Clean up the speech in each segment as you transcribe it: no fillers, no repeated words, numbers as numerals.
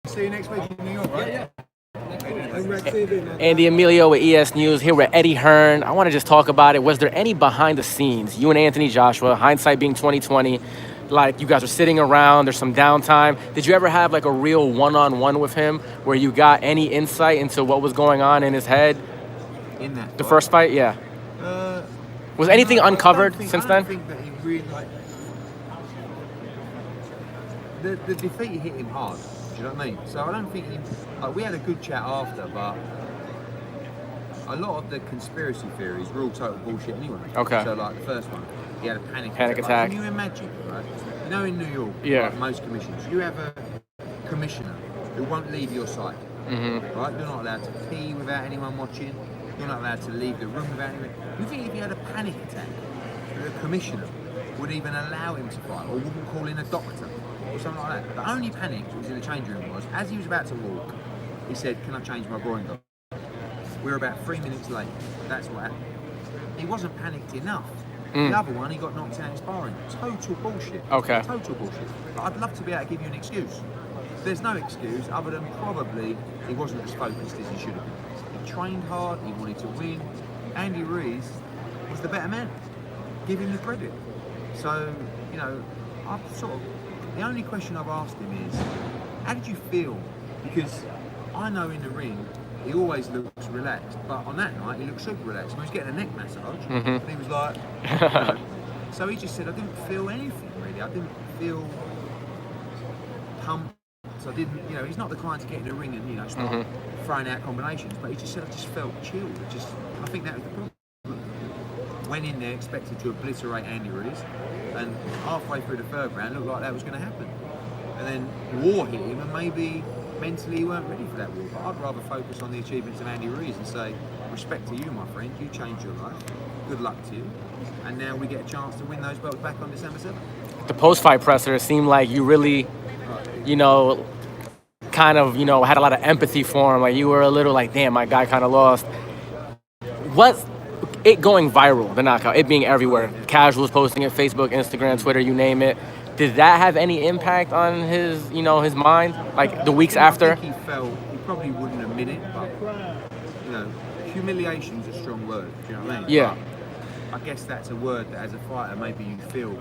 See you next week in New York, right? Ande Emilio with ES News here with Eddie Hearn. I want to just talk about it. Was there any behind the scenes? You and Anthony Joshua, hindsight being 2020, like you guys are sitting around, there's some downtime. Did you ever have like a real one-on-one with him where you got any insight into what was going on in his head? In that The first fight, yeah. Was anything uncovered since then? I don't think that he really the defeat hit him hard. Do you know what I mean? So I don't think we had a good chat after, but a lot of the conspiracy theories were all total bullshit anyway. Okay. So like the first one, he had a panic attack. Like, can you imagine, right? You know, in New York, Yeah. like most commissions, you have a commissioner who won't leave your site. Mm-hmm. Right? You're not allowed to pee without anyone watching. You're not allowed to leave the room without anyone. You think if he had a panic attack, the commissioner would even allow him to fight, or wouldn't call in a doctor, or something like that? The only panic that was in the change room was, as he was about to walk, he said, "Can I change my groin guard?" We were about 3 minutes late. That's what happened. He wasn't panicked enough. The other one, he got knocked out in sparring. Total bullshit. Okay. Total bullshit. But I'd love to be able to give you an excuse. There's no excuse other than probably he wasn't as focused as he should have been. He trained hard, he wanted to win. Andy Ruiz was the better man. Give him the credit. So, you know, the only question I've asked him is, how did you feel? Because I know in the ring, he always looks relaxed, but on that night, he looked super relaxed. He was getting a neck massage, and he was like, you know. So he just said, I didn't feel anything really. I didn't feel pumped. I didn't, you know, he's not the kind to get in the ring and, you know, start throwing out combinations, but he just said, I just felt chilled. I think that was the problem. Went in there expected to obliterate Andy Ruiz, and halfway through the third round, looked like that was going to happen. And then war hit him, and maybe mentally he weren't ready for that war. But I'd rather focus on the achievements of Andy Ruiz and say, respect to you, my friend, you changed your life, good luck to you, and now we get a chance to win those belts back on December 7th. The post-fight presser seemed like you really, you know, kind of, you know, had a lot of empathy for him. Like you were a little like, damn, my guy kind of lost. What's it going viral, the knockout, it being everywhere, casuals posting it, Facebook, Instagram, Twitter, you name it. Did that have any impact on his, you know, his mind, like the weeks after? I think he probably wouldn't admit it, but, you know, humiliation's a strong word, do you know what I mean? Yeah. But I guess that's a word that as a fighter maybe you feel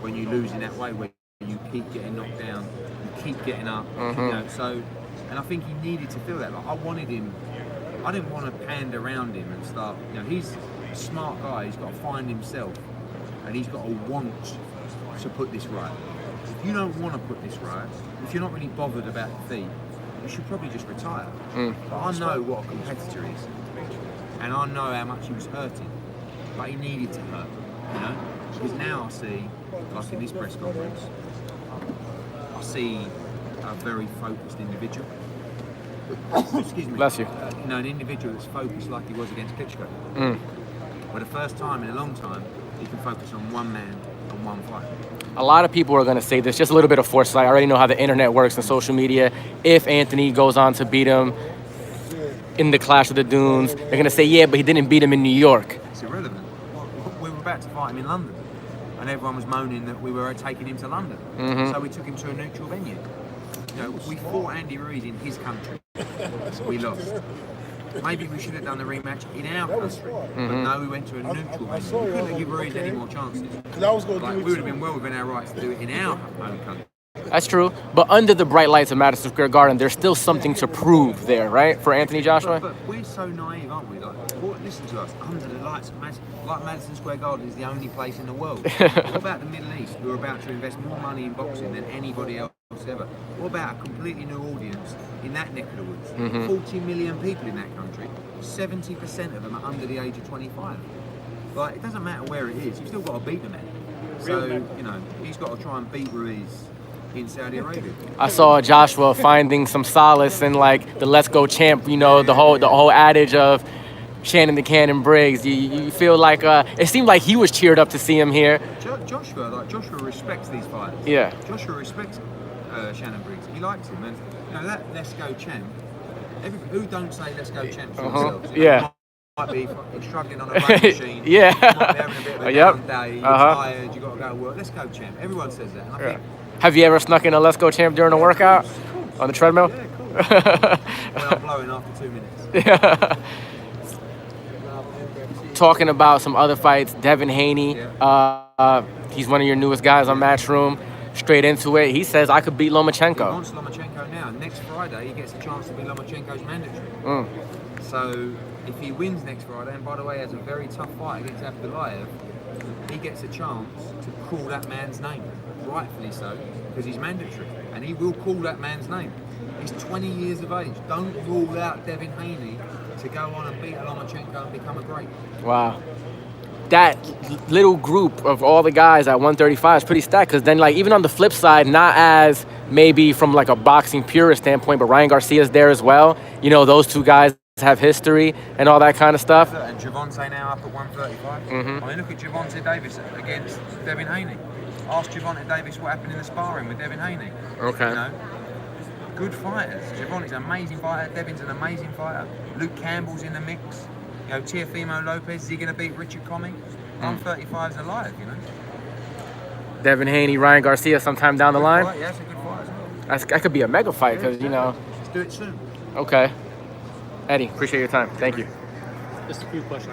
when you lose in that way, where you keep getting knocked down, you keep getting up, you know, so, and I think he needed to feel that. Like, I didn't want to pander around him and start, you know, he's a smart guy, he's got to find himself, and he's got to want to put this right. If you don't want to put this right, if you're not really bothered about defeat, you should probably just retire. But I know what a competitor is, and I know how much he was hurting, but he needed to hurt, you know? Because now I see, like in this press conference, I see a very focused individual. Excuse me. Bless you. You know, an individual that's focused like he was against Klitschko. For the first time in a long time, he can focus on one man and one fight. A lot of people are going to say this, just a little bit of foresight. I already know how the internet works and social media. If Anthony goes on to beat him in the Clash of the Dunes, they're going to say, yeah, but he didn't beat him in New York. It's irrelevant. We were about to fight him in London, and everyone was moaning that we were taking him to London. So we took him to a neutral venue. You know, we fought Andy Ruiz in his country. We lost. Maybe we should have done the rematch in our country, but no, we went to a neutral venue. We couldn't give Ruiz any more chances. Like, we would have been well within our rights to do it in our own country. That's true. But under the bright lights of Madison Square Garden, there's still something to prove there, right, for Anthony Joshua? But we're so naive, aren't we? Like, listen to us. Under the lights of Madison Square Garden is the only place in the world. What about the Middle East, who are about to invest more money in boxing than anybody else ever? What about a completely new audience in that neck of the woods? 40 million people in that country. 70% of them are under the age of 25. Like, it doesn't matter where it is. You've still got to beat the man. So, you know, he's got to try and beat Ruiz in Saudi Arabia. I saw Joshua finding some solace in like the "Let's Go Champ," you know, the whole adage of Shannon the Cannon Briggs. You feel like it seemed like he was cheered up to see him here. Joshua respects these fighters. Yeah. Joshua respects Shannon Briggs. He likes him, and you know that "Let's Go Champ." Who don't say "Let's Go Champ" to themselves? You know, Yeah. Might be struggling on a run machine. Yeah. Might be having a bit of a down day. You're tired. You got to go work. Let's go, champ. Everyone says that. And I think, Have you ever snuck in a "Let's Go Champ" during a workout? of course. On the treadmill? Yeah, cool. Well, I'm blowing after 2 minutes. Yeah. Talking about some other fights, Devin Haney, he's one of your newest guys on Matchroom. Straight into it, he says I could beat He Lomachenko. wants Lomachenko now. Next Friday, he gets a chance to be Lomachenko's mandatory. So if he wins next Friday, and by the way, has a very tough fight against Abdullayev, he gets a chance to call that man's name, rightfully so, because he's mandatory, and he will call that man's name. He's 20 years of age. Don't rule out Devin Haney to go on and beat Lomachenko and become a great. Wow. That little group of all the guys at 135 is pretty stacked, because then, like, even on the flip side, not as maybe from like a boxing purist standpoint, but Ryan Garcia's there as well. You know, those two guys have history and all that kind of stuff. And Gervonta now up at 135. I mean, look at Gervonta Davis against Devin Haney. Ask Gervonta Davis what happened in the sparring with Devin Haney. Okay. You know, good fighters. Gervonta's an amazing fighter. Devin's an amazing fighter. Luke Campbell's in the mix. You know, Teofimo Lopez, is he going to beat Richard Comey? 135's alive, you know. Devin Haney, Ryan Garcia sometime down the line. Fight, yeah, that's a good fight as well. That could be a mega fight, because, you know. Let's do it soon. Okay. Eddie, appreciate your time. Thank you. Just a few questions.